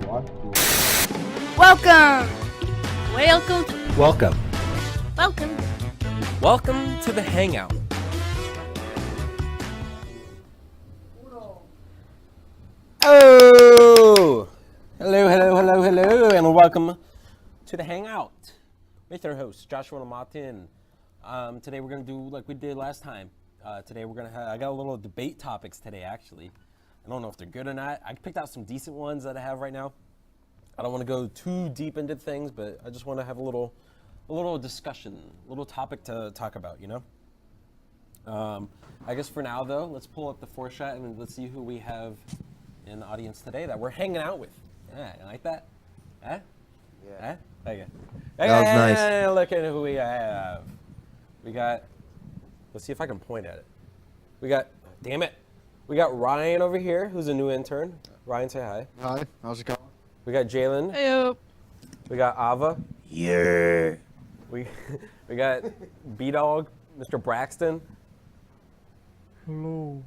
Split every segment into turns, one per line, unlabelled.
Welcome!
Welcome.
Welcome!
Welcome to the Hangout. Oh! Hello, and welcome to the Hangout with our host, Joshua Martin. Today we're going to do like we did last time. Today we're going to have, I got a little debate topics today, actually. I don't know if they're good or not. I picked out some decent ones that I have right now. I don't want to go too deep into things, but I just want to have a little discussion, a little topic to talk about, you know? I guess for now, though, let's pull up the four-shot and let's see who we have in the audience today that we're hanging out with. Yeah, you like that? Huh?
Yeah.
Huh? Okay.
That was nice.
Look at who we have. We got, let's see if I can point at it. We got, damn it. We got Ryan over here, who's a new intern. Ryan, say hi.
Hi, how's it going?
We got Jalen.
Heyo.
We got Ava.
Yeah.
We got B-Dog, Mr. Braxton.
Hello.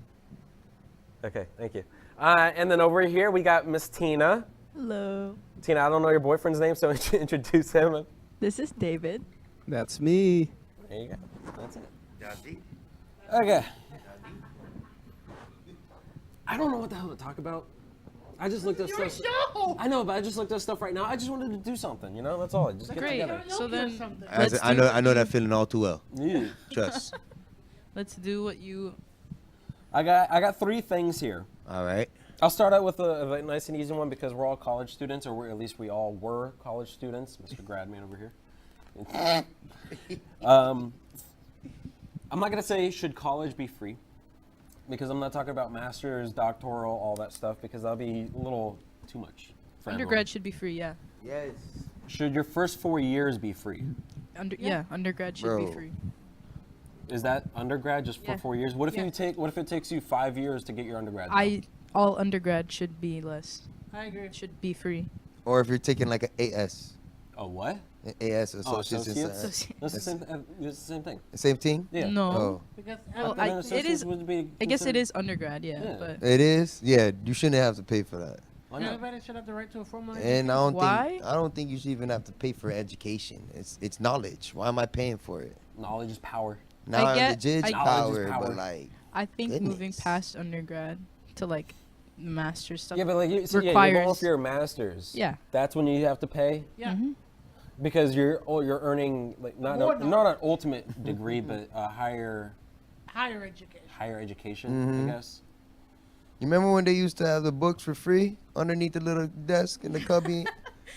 Okay, thank you. And then over here, we got Miss Tina.
Hello.
Tina, I don't know your boyfriend's name, so introduce him.
This is David.
That's me.
There you go. That's it. Okay. I don't know what the hell to talk about. I just looked up stuff.
Show!
I know, but I just looked up stuff right now. I just wanted to do something, you know? That's all. Just get
Great.
together.
So then,
I know that feeling all too well.
Yeah.
Trust.
let's do what you.
I got three things here.
All right.
I'll start out with a nice and easy one because we're all college students, or at least we all were college students. Mr. Gradman over here. I'm not gonna say should college be free, because I'm not talking about masters, doctoral, all that stuff, because that'll be a little too much. For
Undergrad
everyone.
should be free, yeah.
Yes.
Should your first 4 years be free?
Yeah, undergrad should be
Bro.
free.
Is that undergrad just for
Yeah.
4 years? What if
Yeah.
What if it takes you 5 years to get your undergrad?
All undergrad should be less.
I agree.
Should be free.
Or if you're taking like an AS.
A what?
An AS,
Oh,
associates.
associates? That's the same. It's the same thing.
The same thing?
Yeah.
No.
Oh.
Because
Well,
And then
it
associates
is.
would be
I guess it
considered-
is undergrad, yeah.
Yeah.
But
It is? Yeah, you shouldn't have to pay for that.
Why not?
everybody should have the right to a formal
And
Why?
I don't think you should even have to pay for education. It's knowledge. Why am I paying for it?
Knowledge is power.
Now I'm
get-
legit
I-
Knowledge is
power,
power.
but like
I think moving
Goodness.
past undergrad to like master's stuff.
Yeah, but like you, so
requires.
yeah, if you're a master's,
Yeah.
that's when you have to pay
Yeah.
Mhm.
because you're earning like
More
not
now.
an ultimate degree, but a higher
Higher education.
education,
Mhm.
I guess.
you remember when they used to have the books for free underneath the little desk in the cubby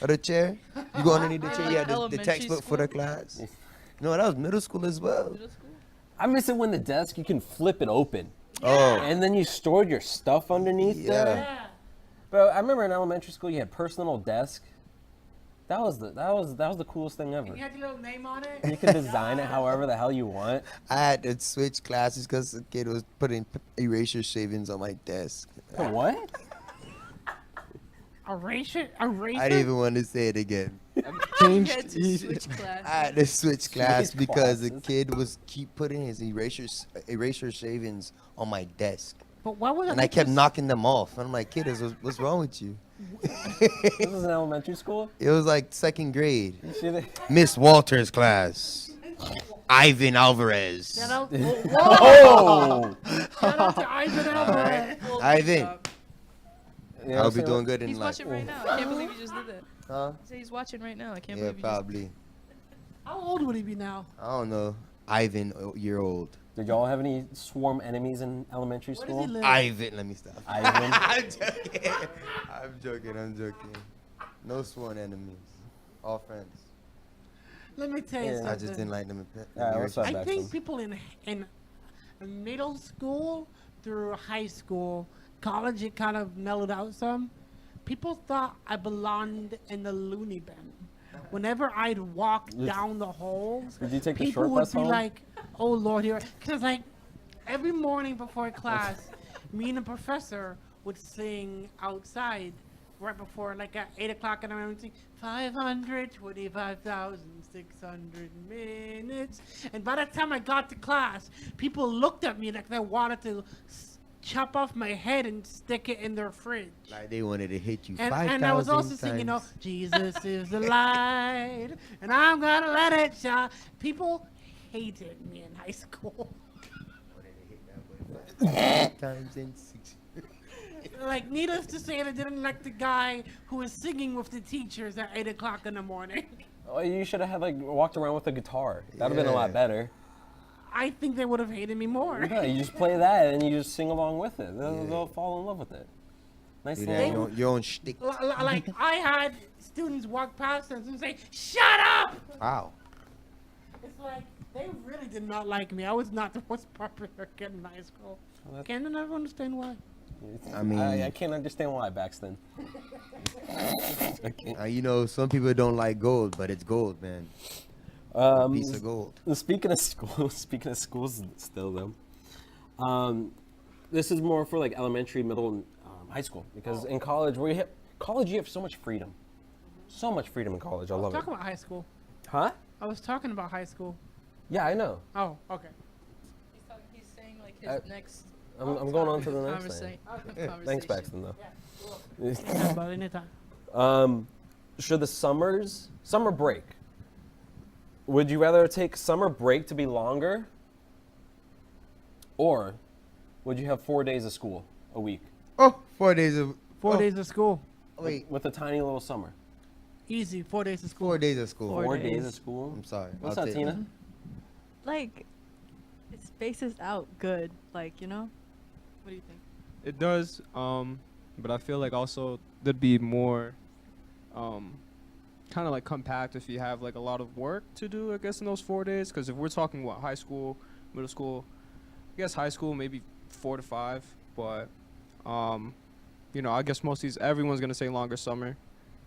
or the chair? You go underneath the chair, you had the
Elementary
textbook for the
school?
class. No, that was middle school as well.
I miss it when the desk you can flip it open,
Oh,
and then you stored your stuff underneath
Yeah.
there.
Yeah.
Bro, I remember in elementary school you had personal desk. That was the coolest thing ever.
And you had your little name on it.
You could design it however the hell you want.
I had to switch classes because the kid was putting eraser shavings on my desk.
What?
Erasure.
I didn't even want to say it again.
You had to switch
I
classes.
had to switch class
Switch
because the
classes.
kid was keep putting his eraser shavings on my desk,
But why would
and I kept knocking them off. And I'm like, kid, what's wrong with you?
This was in elementary school?
It was like second grade.
You see that?
Miss Walters' class. Ivan Alvarez.
Shout out,
Oh!
shout out to Ivan Alvarez.
Well,
Ivan.
job.
Yeah,
I'll be
so-
doing good in
He's
life.
watching right now. I can't believe you just did that.
Huh?
He said he's watching right now. I can't
Yeah,
believe you
probably.
How old would he be now?
I don't know. Ivan, year old.
Did y'all have any swarm enemies in elementary
Where does
school?
he live?
Ivan, let me stop.
Ivan.
I'm joking. I'm joking. No sworn enemies. All friends.
Let me tell you
Yeah.
something.
I just didn't like them.
What's up,
I
Baxter?
think people in middle school through high school, college, it kind of mellowed out some. People thought I belonged in the loony bin. Whenever I'd walk down the halls,
Did you take the
people
short
would
bus
be
home?
like, "Oh Lord, here!" Because like every morning before class, me and the professor would sing outside right before, like at 8 o'clock in the morning, 525,600 minutes. And by the time I got to class, people looked at me like they wanted to chop off my head and stick it in their fridge.
Like they wanted to hit you
And I was
5,000
also singing,
times.
Jesus is the light, and I'm gonna let it shine. People hated me in high school.
Times in 6.
Like, needless to say, I didn't like the guy who was singing with the teachers at 8 o'clock in the morning.
Oh, you should have had like walked around with a guitar. That'd have been a lot
Yeah.
better.
I think they would have hated me more.
Yeah, you just play that and you just sing along with it. They'll,
Yeah.
they'll fall in love with it. Nice
Do
little.
that your own shtick.
Like, I had students walk past us and say, "Shut up!"
Wow.
It's like, they really did not like me. I was not the most popular kid in high school.
Well, that-
Can I never understand why.
I mean,
I can't understand why, Baxton. I can't.
you know, some people don't like gold, but it's gold, man. Piece of gold.
Speaking of school, speaking of schools, still though, this is more for like elementary, middle, and high school because in college, you have so much freedom, so much freedom in college. I love it.
Talk about high school.
Huh?
I was talking about high school.
Yeah, I know.
Oh, okay.
He's saying like his next
I'm going on to the next thing.
conversation.
Thanks, Baxton. Though.
Yeah, but anytime.
Should the summer break? Would you rather take summer break to be longer, or would you have 4 days of school a week
Oh, 4 days of
4
oh,
days of school.
Wait,
with a tiny little summer?
Easy. 4 days of school.
4 days of school.
4
days
days.
of school.
I'm sorry.
What's
I'll
that,
take it.
Tina?
Like, it spaces out good. Like, you know? What do you think?
It does, but I feel like also there'd be more, kind of like compact if you have like a lot of work to do, I guess, in those 4 days. Because if we're talking high school, middle school, I guess high school maybe 4 to 5, but you know, I guess everyone's gonna say longer summer,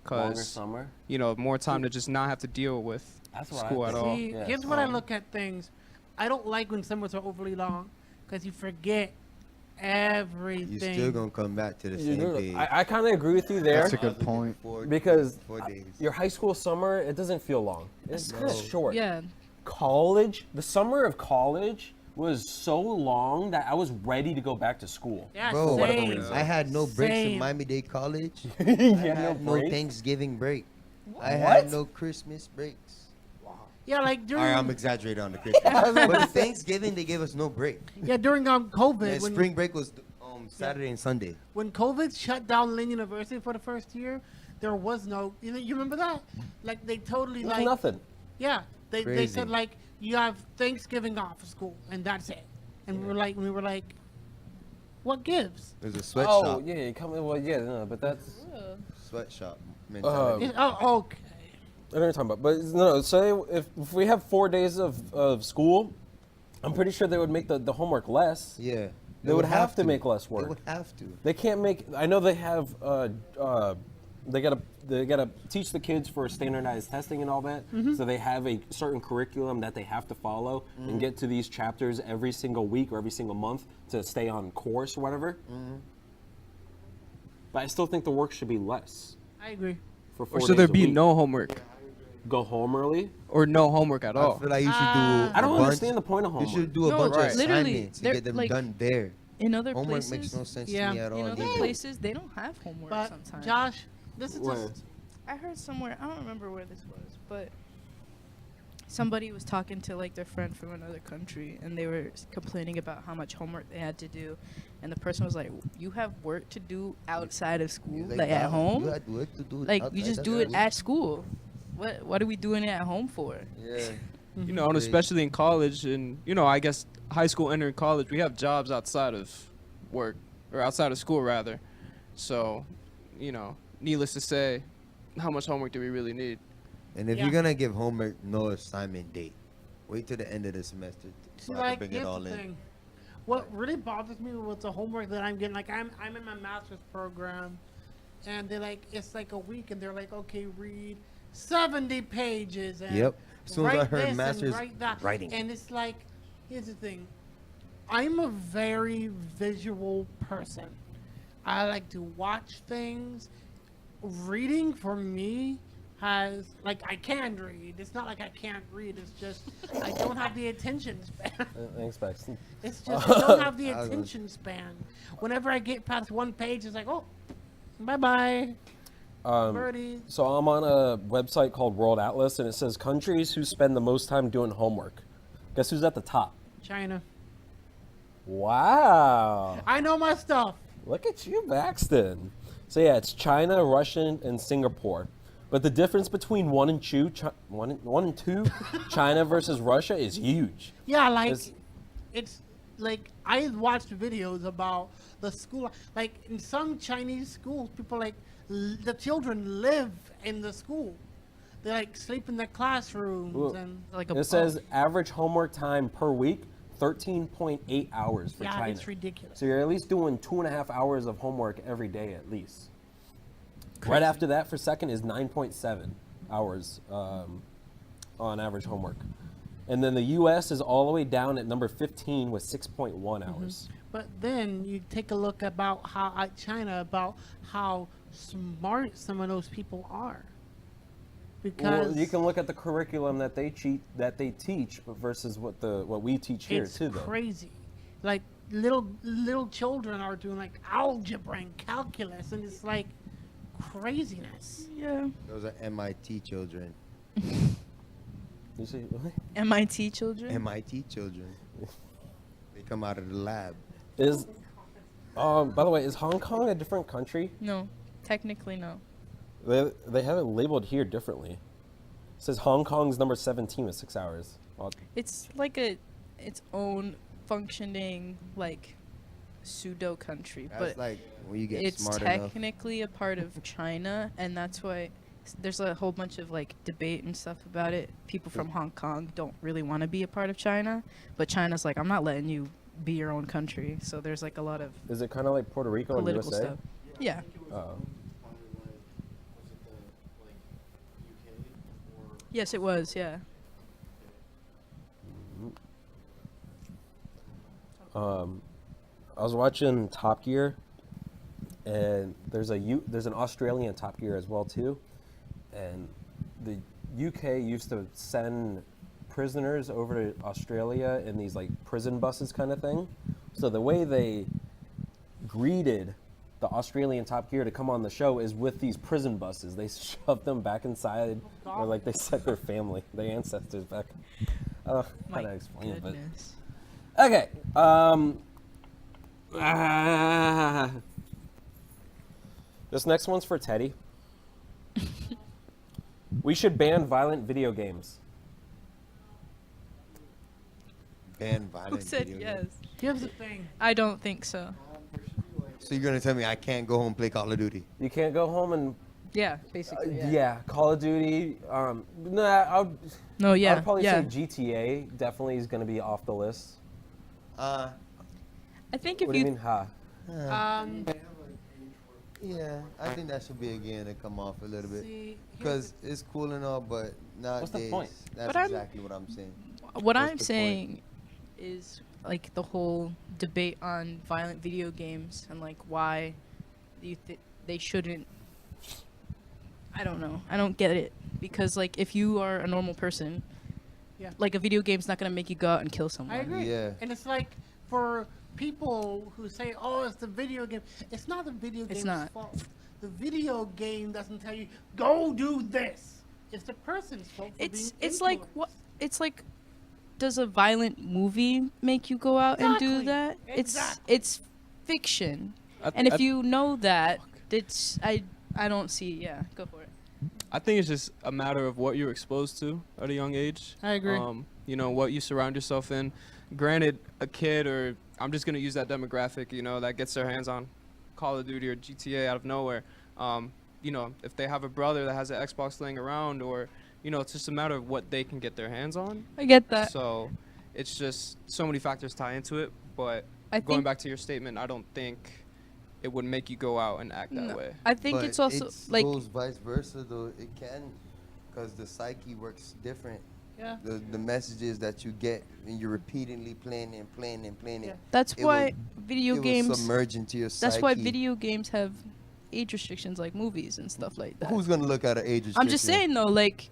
Longer
cause
summer.
you know more time to just not have to deal with
That's what I
school at
think.
all.
See,
Yeah,
here's what I look at things. I don't like when summers are overly long because you forget everything.
You still gonna come back to the same page.
I kind of agree with you there
That's a good point.
because
4 days.
your high school summer it doesn't feel long. It's kind of
No.
short.
Yeah.
College, the summer of college was so long that I was ready to go back to school.
Yeah,
Bro,
same.
I had no breaks
Same.
in Miami-Dade College.
You
I
had
had no
break?
Thanksgiving break. I
What?
had no Christmas breaks.
Yeah, like during
I'm exaggerating on the Christmas. But the Thanksgiving, they gave us no break.
during COVID
And
when
spring break was Saturday and Sunday.
when COVID shut down Lynn University for the first year, there was no. You remember that? Like they totally
It was
like
nothing.
yeah. They
Crazy.
said like you have Thanksgiving off of school and that's it. And we were like, what gives?
There's a sweatshop.
Oh yeah, you come. Well, yeah, no, but that's.
Sweatshop mentality.
Oh, okay.
I know what you're talking about, but no. Say if we have 4 days of school, I'm pretty sure they would make the homework less.
Yeah.
They would have to make less
They
work.
would have to.
They can't make. I know they have. They gotta teach the kids for standardized testing and all that. So they have a certain curriculum that they have to follow and get to these chapters every single week or every single month to stay on course or whatever. But I still think the work should be less
I agree.
for 4
Or
days
should there
a
be
week.
no homework
Go home early?
or no homework at
I
all?
feel like you should do.
I
I don't
a bunch-
understand the point of
You
homework.
should do a
No,
bunch
right.
of
literally,
assignments and
they're,
get them
like,
done there.
In other
Homework
places,
makes no sense
Yeah.
to me at all.
in other
either.
places, they don't have homework
But
sometimes.
Josh, this is
Where?
just
I heard somewhere, I don't remember where this was, but somebody was talking to like their friend from another country and they were complaining about how much homework they had to do, and the person was like, you have work to do outside of school,
He's
like at
"Nah,
home,
You had work to do
like you
outside
just
of
do it
school."
at school. What are we doing it at home for?
Yeah.
You know, and
Crazy.
especially in college, and you know, I guess high school entering college, we have jobs outside of work or outside of school rather. So, you know, needless to say, how much homework do we really need?
And if
Yeah.
you're gonna give homework, no assignment date. Wait till the end of the semester
see,
so I can
like
bring
here's
it all
the
in.
thing. What really bothers me with the homework that I'm getting, like I'm in my master's program, and they're like it's like a week, and they're like, okay, read 70 pages. And
Yep. As soon as I
write
heard
this and
master's
write that.
writing.
And it's like, here's the thing. I'm a very visual person. I like to watch things. Reading for me has like I can read. It's not like I can't read. It's just I don't have the attention span.
Thanks, Bex.
It's just I don't have the
I was-
attention span. Whenever I get past one page, it's like, oh, bye bye, birdie.
So I'm on a website called World Atlas, and it says countries who spend the most time doing homework. Guess who's at the top?
China.
Wow.
I know my stuff.
Look at you, Baxton. So yeah, it's China, Russia, and Singapore. But the difference between one and two, China versus Russia is huge.
Yeah, like
It's-
it's like I watched videos about the school. Like in some Chinese schools, people like the children live in the school. They like sleep in their classrooms
Ooh.
and
Like a
It says average homework time per week, 13.8 hours for
yeah,
China.
it's ridiculous.
So you're at least doing 2.5 hours of homework every day at least. Right after that, for second, is 9.7 hours on average homework. And then the U.S. is all the way down at number 15 with 6.1 hours.
But then you take a look about how China about how smart some of those people are. Because
Well, you can look at the curriculum that they teach versus what we teach here
it's
too, though.
crazy. Like little children are doing like algebra and calculus, and it's like craziness.
Yeah.
Those are MIT children.
You see,
MIT children.
MIT children. They come out of the lab.
is by the way, is Hong Kong a different country?
No, technically no.
They have it labeled here differently. It says Hong Kong's number 17 with 6 hours. Well,
It's like its own functioning like pseudo country,
That's
but
like when you get
it's
smart enough.
technically a part of China, and that's why there's a whole bunch of like debate and stuff about it. People from Hong Kong don't really want to be a part of China, but China's like, I'm not letting you be your own country. So there's like a lot of
is it kind of like Puerto Rico and
political
USA?
stuff. Yeah. Yes, it was. Yeah.
I was watching Top Gear, and there's an Australian Top Gear as well too, and the UK used to send prisoners over to Australia in these like prison buses kind of thing. So the way they greeted the Australian Top Gear to come on the show is with these prison buses. They shoved them back inside, or like they sent their family, their ancestors back. How
My
to explain it, but
goodness.
okay. This next one's for Teddy. We should ban violent video games.
Ban
Who
violent
said
video
yes?
games.
Here's the thing.
I don't think so.
So you're gonna tell me I can't go home and play Call of Duty?
You can't go home and
Yeah, basically.
yeah, Call of Duty. I'd
No, yeah.
I'd probably
yeah.
say GTA definitely is going to be off the list.
Uh,
I think if
What do you mean, ha?
yeah, I think that should be a game to come off a little bit.
See,
Because it's cool and all, but nowadays,
point?
that's
But I'm-
exactly what I'm saying.
what
What's
I'm
the point?
saying is like the whole debate on violent video games and like why they shouldn't. I don't know. I don't get it because like if you are a normal person,
Yeah.
like a video game's not gonna make you go out and kill someone.
I agree.
Yeah.
And it's like for people who say, "Oh, it's the video game." It's not the video game's
not.
fault. The video game doesn't tell you, "Go do this." It's the person's fault. For
It's
being
like what it's like. Does a violent movie make you go out and do
Exactly.
that?
Exactly.
It's fiction,
I-
and if
I-
you know that, it's I don't see. Yeah, go for it.
I think it's just a matter of what you're exposed to at a young age.
I agree.
You know, what you surround yourself in. Granted, a kid, or I'm just going to use that demographic, you know, that gets their hands on Call of Duty or GTA out of nowhere. You know, if they have a brother that has an Xbox laying around, or, you know, it's just a matter of what they can get their hands on.
I get that.
So it's just so many factors tie into it. But
I
going
think
back to your statement, I don't think it would make you go out and act that
No.
way.
I think
But
it's also like
goes vice versa though. It can, because the psyche works different.
Yeah.
The messages that you get when you're repeatedly playing and playing and playing
Yeah.
it.
that's
it
why
will-
video
it will
games.
submerge into your psyche.
That's why video games have age restrictions like movies and stuff like that.
Who's gonna look at an age restriction?
I'm just saying though, like,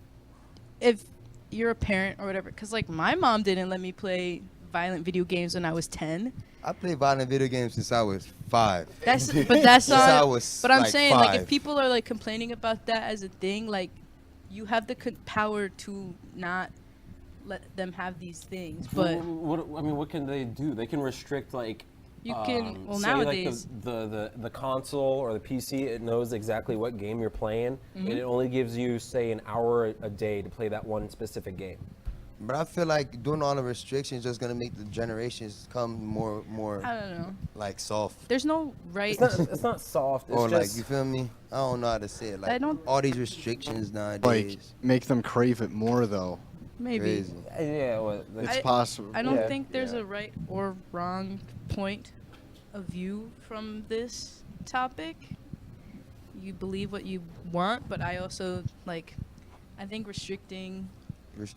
if you're a parent or whatever, because like my mom didn't let me play violent video games when I was 10.
I played violent video games since I was 5.
That's but that's
Since I
not.
was,
But I'm
like,
saying like if
5.
people are like complaining about that as a thing, like you have the power to not let them have these things. But
what can they do? They can restrict like.
you can. Well,
say,
nowadays.
like the console or the PC, it knows exactly what game you're playing, and it only gives you say an hour a day to play that one specific game.
But I feel like doing all the restrictions just gonna make the generations come more
I don't know.
like soft.
There's no right.
It's not soft. It's
Or
just,
like, you feel me? I don't know how to say it. Like,
don't-
all these restrictions
Like,
nowadays.
make them crave it more, though.
Maybe.
Crazy.
yeah.
It's possible.
I don't
Yeah.
think there's
Yeah.
a right or wrong point of view from this topic. You believe what you want, but I also like. I think restricting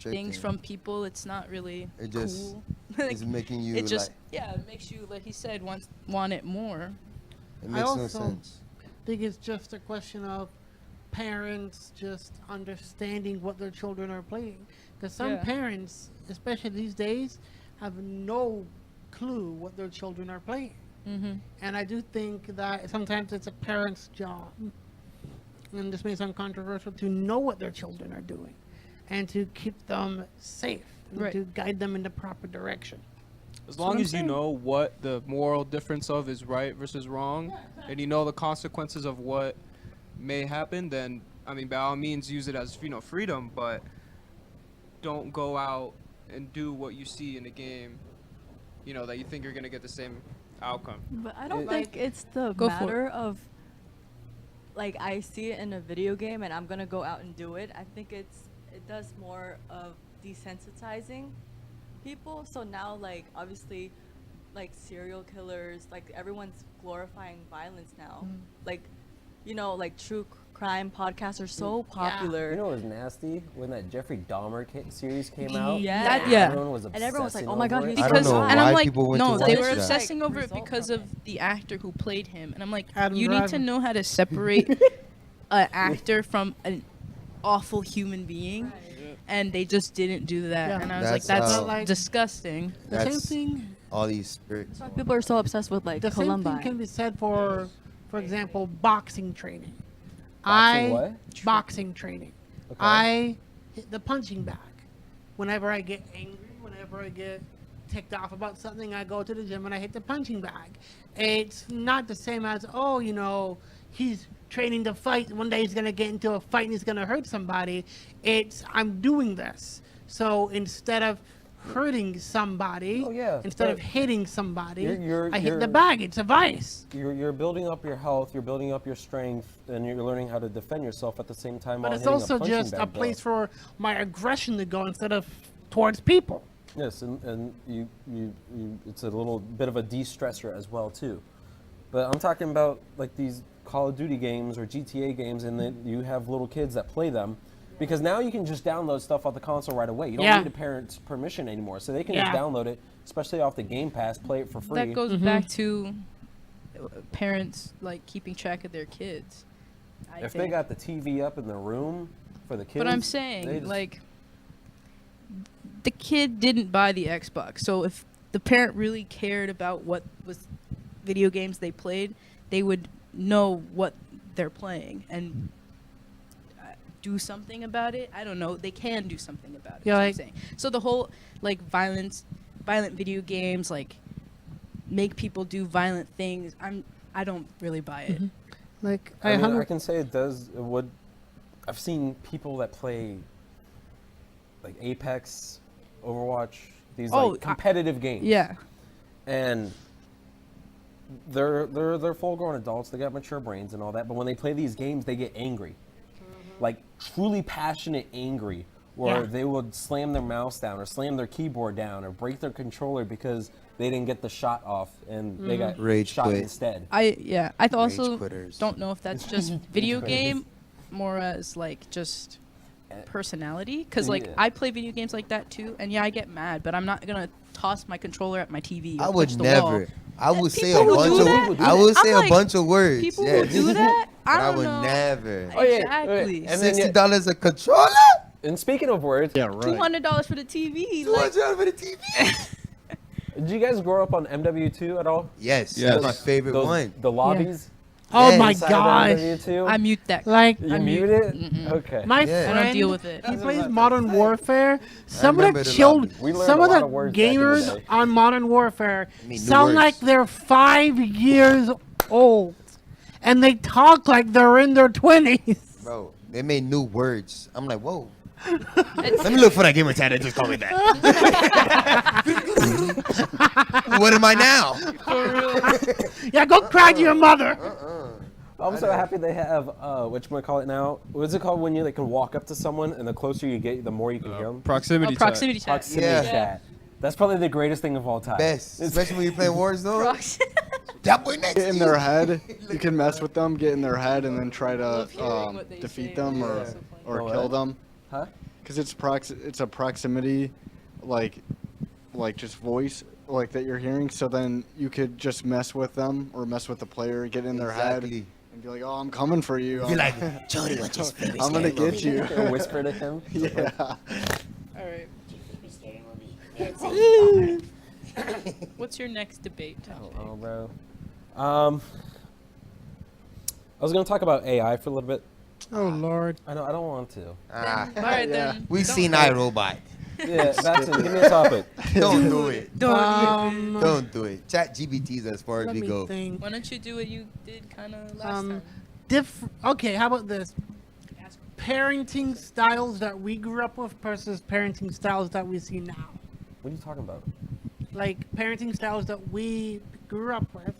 things from people, it's not really
It just
cool.
It's making you
it just
like,
it makes you, like he said, want it more.
it makes no
also-
sense.
I think it's just a question of parents just understanding what their children are playing. Because some
Yeah.
parents, especially these days, have no clue what their children are playing.
Mm-hmm.
And I do think that sometimes it's a parent's job, and this may sound controversial, to know what their children are doing and to keep them safe and
Right.
to guide them in the proper direction.
As
what
long
I'm
as you
saying.
know what the moral difference of is right versus wrong, and you know the consequences of what may happen, then I mean, by all means, use it as freedom, but don't go out and do what you see in the game, that you think you're gonna get the same outcome.
But I don't
It-
think it's the
Go for it.
matter of like I see it in a video game and I'm gonna go out and do it. I think it does more of desensitizing people. So now like obviously like serial killers, like everyone's glorifying violence now. Like like true crime podcasts are so popular.
You know what was nasty when that Jeffrey Dahmer series came out?
Yeah.
Yeah.
Everyone was
And everyone was like,
obsessing
"Oh my God,
over
he's
it.
I don't
Because
know
and
why
I'm like,
people went
no,
to
they
watch
were
that.
obsessing over it
Result
because
from
of the actor who played him, and I'm like,
Adam
you need to
Driver.
know how to separate an actor from an awful human being, and they just didn't do that.
Yeah.
And I was like,
That's,
that's
like-
disgusting.
The same
That's
thing.
all these spirits.
That's why people are so obsessed with like
The same thing
Columbine.
can be said for example, boxing training.
Boxing what?
Boxing training.
Okay.
I hit the punching bag. Whenever I get angry, whenever I get ticked off about something, I go to the gym and I hit the punching bag. It's not the same as, he's training to fight. One day he's going to get into a fight and he's going to hurt somebody. It's, I'm doing this. So instead of hurting somebody,
Oh, yeah,
instead of
but
hitting somebody,
you're-
I hit the
you're-
bag. It's a vice.
You're building up your health, you're building up your strength, and you're learning how to defend yourself at the same time.
But
while
it's
hitting
also
punching
just a
bag, though.
place for my aggression to go instead of towards people.
Yes, and you it's a little bit of a de-stressor as well too. But I'm talking about like these Call of Duty games or GTA games, and then you have little kids that play them, because now you can just download stuff off the console right away. You don't
Yeah.
need a parent's permission anymore, so they can
Yeah.
just download it, especially off the Game Pass, play it for free.
That goes back to parents like keeping track of their kids. I
if
think.
they got the TV up in the room for the kids,
But I'm
they
saying,
just-
like, the kid didn't buy the Xbox. So if the parent really cared about what was video games they played, they would know what they're playing and do something about it. I don't know. They can do something about it.
Yeah,
is what I'm
like-
saying. So the whole, like, violent video games, like, make people do violent things, I don't really buy it.
Like
I mean, I can say it does. It would. I've seen people that play like Apex, Overwatch, these
Oh,
like competitive games.
Yeah.
And they're full-grown adults. They got mature brains and all that. But when they play these games, they get angry, like truly passionate, angry, where
Yeah.
they would slam their mouse down or slam their keyboard down or break their controller because they didn't get the shot off and they got
Rage
shot
quit.
instead.
I also
quitters.
don't know if that's just video game more as like just personality, because like
Yeah.
I play video games like that too, and yeah, I get mad, but I'm not gonna toss my controller at my TV.
I
or
would
punch the wall.
never. I would say a
People who
bunch
do
of.
that?
I would say
I'm
a
like,
bunch of words.
People
yes.
who do that,
But I
don't
would
know.
never.
Oh, yeah,
Exactly.
and then
$60 a controller?
And speaking of words,
Yeah, right.
$200 for the TV.
$200
Like,
for the TV?
did you guys grow up on MW2 at all?
Yes,
Yes.
that's my favorite
Those-
one.
The lobbies.
Oh
Yes.
my
inside of
gosh.
MW2?
I mute that.
Like,
You
I
mute
mean,
it? Okay.
my
Yeah. I
friend,
I don't deal with it.
he
That's
plays
what I
Modern Warfare. Some of
remember
the
the
chilled,
lobby.
We learned
some
a
of
lot
the
of words back in the
gamers
day.
on Modern Warfare
I mean, new
sound like
words.
they're 5 years old, and they talk like they're in their 20s.
Bro, they made new words. I'm like, whoa. Let me look for that gamer tag that just called me that. What am I now?
Yeah, go cry to your mother.
I'm so happy they have whatchamacallit now. What's it called when you can walk up to someone and the closer you get, the more you can hear them?
Proximity. chat.
Proximity chat.
Proximity
Yeah.
chat. That's probably the greatest thing of all time.
Best. Especially when you're playing Warzone.
Prox-
That boy next
Get
to
in
you.
their head. You can mess with them, get in their head, and then try to
love hearing what they
defeat
say.
them
Yeah.
or
So funny.
or
Oh,
kill
what?
them.
Huh?
Because it's a proximity, like just voice like that you're hearing. So then you could just mess with them or mess with the player, get in their head,
Exactly.
and be like, "Oh, I'm coming for you.
Be like, Jody, what's your favorite
I'm gonna
scary
get
movie?"
you."
Whisper to him.
Yeah.
All right. What's your next debate topic?
Oh, bro. I was gonna talk about AI for a little bit.
Oh Lord.
I don't want to.
Ah,
All right,
Yeah.
then.
we
don't
seen
vote.
iRobot.
Yeah, Baxton, give me a topic.
Don't do it.
Um,
do it. Chat GBT's as far as
let
we
me
go.
think.
Why don't you do what you did kind of last time?
Okay, how about this? Parenting styles that we grew up with versus parenting styles that we see now.
What are you talking about?
Like parenting styles that we grew up with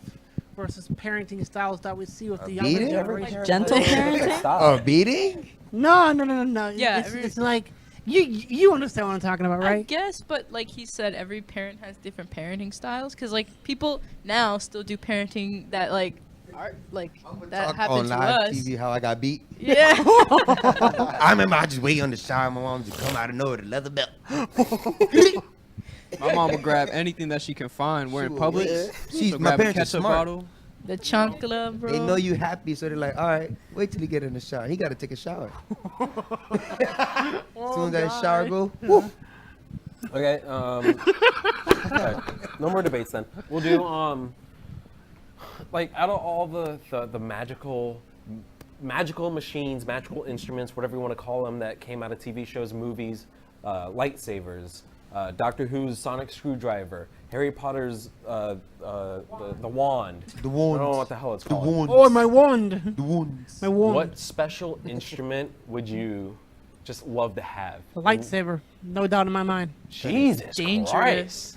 versus parenting styles that we see with the younger
beating?
generation.
Gentle parenting?
Oh, beating?
No.
Yeah,
It's like you understand what I'm talking about,
I
right?
guess, but like he said, every parent has different parenting styles. Cause like people now still do parenting that like are like that
Talk
happened
on
to
live
us.
TV how I got beat.
Yeah.
I remember I just waiting on the shower. My mom just come out of nowhere with a leather belt.
My mom will grab anything that she can find. We're in public.
She's,
She'll
my
grab a
parents are
ketchup
smart.
bottle.
The chancla, bro.
They know you happy, so they're like, all right, wait till he get in the shower. He got to take a shower. As soon as that shower go, whoo.
Okay. Okay. No more debates then. We'll do like out of all the magical machines, magical instruments, whatever you want to call them, that came out of TV shows, movies, lightsabers, Doctor Who's sonic screwdriver, Harry Potter's the wand.
The wand.
I don't know what the hell it's
The
called.
wand.
Oh, my wand.
The wands.
My wand.
What special instrument would you just love to have?
A lightsaber, no doubt in my mind.
Jesus
Dangerous.
Christ.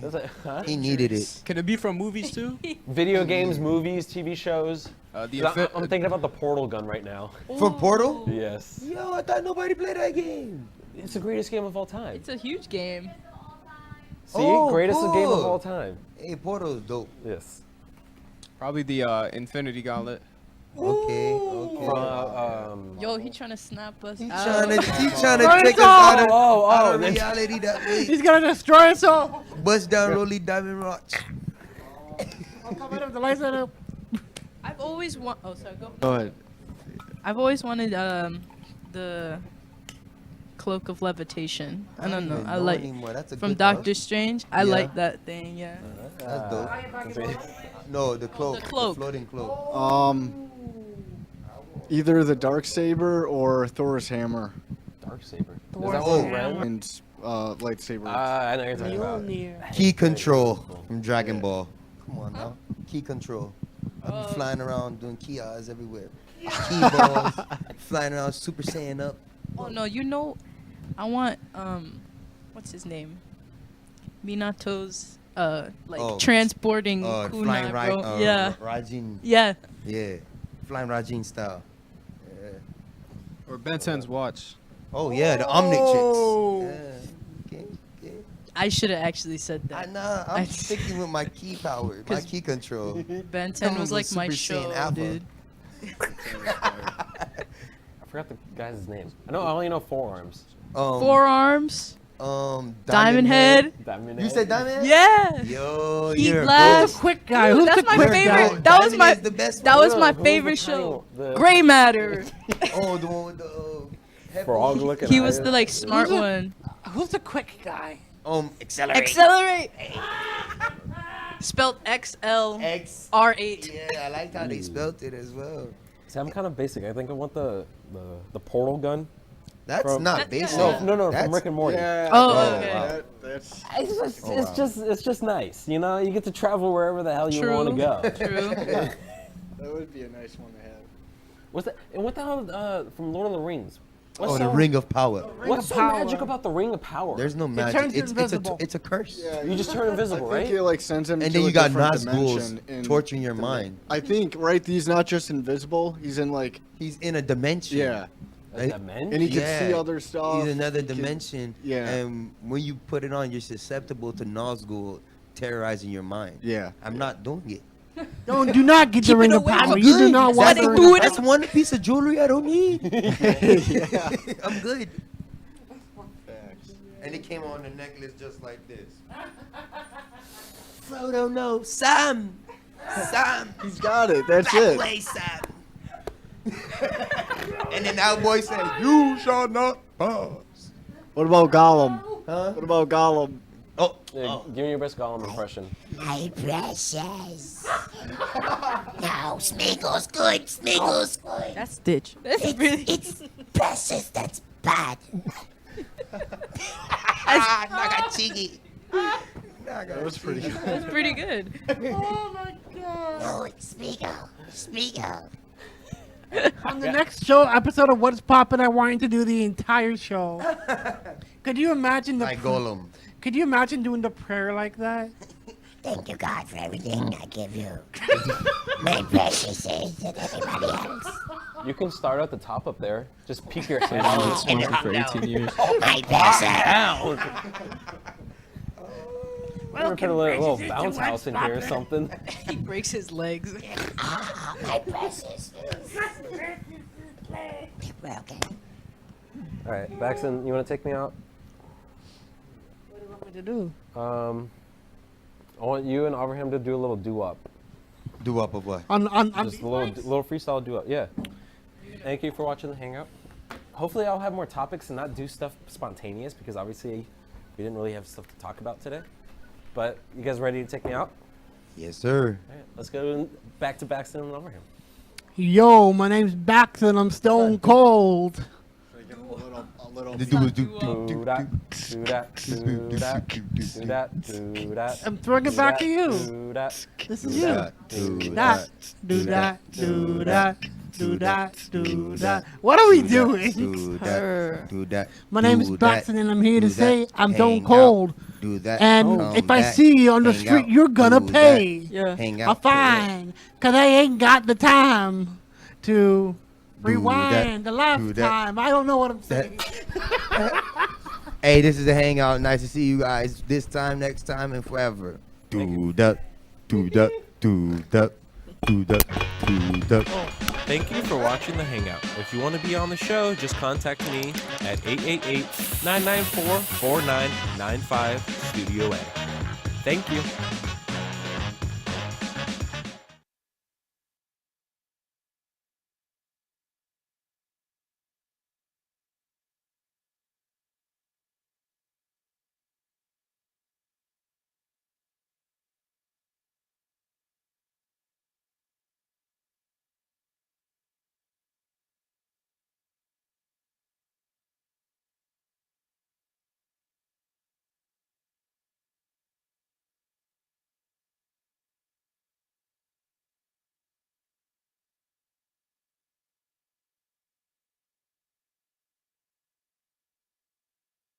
That's like, huh?
He needed it.
Can it be from movies too?
Video games, movies, TV shows. I'm
The
thinking about the portal gun right now.
From Portal?
Yes.
Yo, I thought nobody played that game.
It's the greatest game of all time.
It's a huge game.
See?
Oh,
Greatest game of
cool.
all time.
Hey, Portal is dope.
Yes.
probably the Infinity Gauntlet.
Okay, okay.
Yo, he trying to snap us
He
out.
trying to
Burn
take
us
us out of,
all.
out of
then-
reality that way.
He's gonna destroy us all.
Bust down Rolly Diamond Rocks.
I'll come out of the lights out.
I've always Oh, sorry. Go.
Go ahead.
I've always wanted the cloak of levitation. I don't know.
even
I
know
like
anymore. That's a
from
good
Doctor
one.
Strange. I
Yeah.
like that thing. Yeah.
That's dope. No, the cloak.
cloak.
The floating cloak.
Either the dark saber or Thor's hammer
Darksaber.
Thor's
Is that
Oh.
one red?
and lightsaber.
I know what you're talking about.
Mjolnir.
Key control from Dragon Ball. Come on now. Key control. I'll be flying around doing key eyes everywhere. Key balls. Flying around Super Saiyan up.
Oh no, you know, I want what's his name? Minato's like
Oh,
transporting kunai,
flying
bro. Yeah.
Rajin.
Yeah.
Yeah. Flying Rajin style. Yeah.
Or Ben 10's watch.
Oh yeah, the Omnitrix. Yeah. Okay, okay.
I should have actually said that.
I'm sticking with my key power, my
'Cause-
key control.
Ben 10
Someone
was
goes
like my
Super
show,
Saiyan Alpha.
dude.
I forgot the guy's name. I only know forearms.
Forearms. Diamond Head.
Diamond
You said Diamond Head?
Yeah.
Yo,
Heat
you're a
Blast.
ghost.
Quick guy.
Dude,
Who's
that's
the
my
quick
favorite.
guy?
That was
Diamond
my.
Head's the best
That
one.
was my
Who was
favorite
the
show.
triangle?
Gray Matter.
Oh, the one with the
Frog
headphones.
looking.
He was
eye.
the like smart
Who's a-
one.
Who's the quick guy?
Accelerate.
Accelerate. Spelled XL
X.
R8.
Yeah, I liked how they spelled it as well.
See, I'm kind of basic. I think I want the portal gun.
That's
From-
not
That-
basic.
No,
That's,
from Rick and Morty.
Yeah.
Oh,
Oh,
okay.
wow.
That's
It's just nice. You know, you get to travel wherever the hell you
True.
want to go.
True.
that would be a nice one to have.
What's that? And what the hell from Lord of the Rings? What's
Oh, the
so,
Ring of Power.
What's so
Power.
magic about the Ring of Power?
There's no
turns
magic.
you
It's
invisible.
it's a curse.
You just turn invisible,
I think
right?
it like sends him
And
to
then
a
you got
different
Nazgul's
dimension in
torturing your
the-
mind.
I think right. He's not just invisible. He's in like
He's in a dimension.
yeah,
Is that men?
and he can see
Yeah.
other stuff.
He's another
He can-
dimension.
yeah.
And when you put it on, you're susceptible to Nazgul terrorizing your mind.
Yeah.
I'm not doing it.
Do not get the
Keep
ring
it
of
away
power.
from
You do
good.
not
That's
want
why
the
they
ring
do
of
it.
That's one piece of jewelry I don't need.
yeah.
I'm good. And it came on the necklace just like this. Frodo, no. Sam! Sam!
He's got it. That's
That
it.
way, Sam! And then that boy said, "You shall not pass."
What about Gollum?
Huh?
What about Gollum?
Oh,
Yeah, give me your best Gollum impression.
My precious. No, Smeagol's good. Smeagol's good.
That's Stitch. That's
It's,
really.
it's precious that's bad.
Nakachigi.
That was pretty good.
That's pretty good.
Oh my god.
No, it's Smeagol. Smeagol.
On the next show episode of What's Poppin', I want you to do the entire show. Could you imagine
My Golem.
Could you imagine doing the prayer like that?
Thank you, God, for everything I give you. My precious is and everybody else.
You can start at the top up there. Just peek your head out.
Sponsored
for 18 years.
My precious.
We're put a little bounce house in here or something.
He breaks his legs.
My precious. Well, okay.
All right, Baxton, you want to take me out?
What do you want me to do?
I want you and Abraham to do a little do-up.
Do up of what?
On
Just a little freestyle do-up. Yeah. Thank you for watching the Hangout. Hopefully I'll have more topics and not do stuff spontaneous because obviously we didn't really have stuff to talk about today. But you guys ready to take me out?
Yes, sir.
All right, let's go back to Baxton and Abraham.
Yo, my name's Baxton. I'm stone cold.
A little.
The dude was do
Do that, do that, do that, do that, do that.
I'm throwing it back to you.
Do that.
This is
do
you.
that, do
That,
that,
do that, do that, do that, do that. What are we doing?
do that, do that.
My name is
do
Baxton,
that,
and I'm here to
do
say
that,
I'm stone
hang out,
cold.
Do that.
And
come
if I
back,
see you on the
hang
street,
out,
you're gonna
do that,
pay
Yeah.
Hang
a
out.
fine, cause I ain't got the time to
Do
rewind the last
do that.
time. I don't know what I'm saying.
Hey, this is the Hangout. Nice to see you guys this time, next time, and forever. Do that, do that, do that, do that, do that.
Thank you for watching The Hangout. If you want to be on the show, just contact me at 888-994-4995 Studio A. Thank you.